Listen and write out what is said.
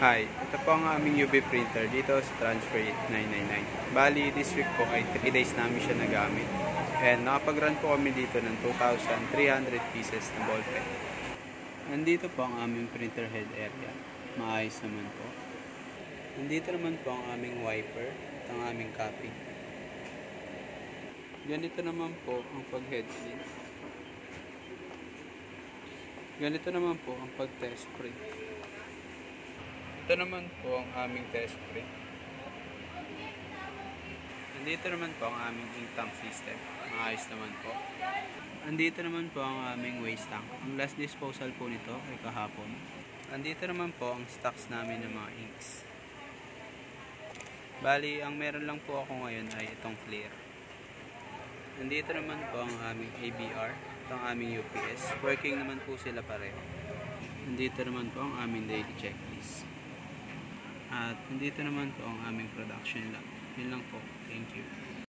Hi, ito po ang aming UV printer dito sa Transfer 999. Bali, this week po ay 3 days namin siya nagamit. And nakapag-run po kami dito ng 2,300 pieces na ballpen. Nandito po ang aming printer head area. Maayos naman po. Nandito naman po ang aming wiper at ang aming copy. Ganito naman po ang pag-head clean. Ganito naman po ang pag-test print. Ito naman po ang aming test print. Nandito naman po ang aming ink tank system. Maayos naman po. Nandito naman po ang aming waste tank. Ang last disposal po nito ay kahapon. Nandito naman po ang stocks namin ng mga inks. Bali, ang meron lang po ako ngayon ay itong clear. Nandito naman po ang aming ABR. Ito ang aming UPS. Working naman po sila pareho. Nandito naman po ang aming daily checklist. At nandito naman po ang aming production lab. Yun lang po. Thank you.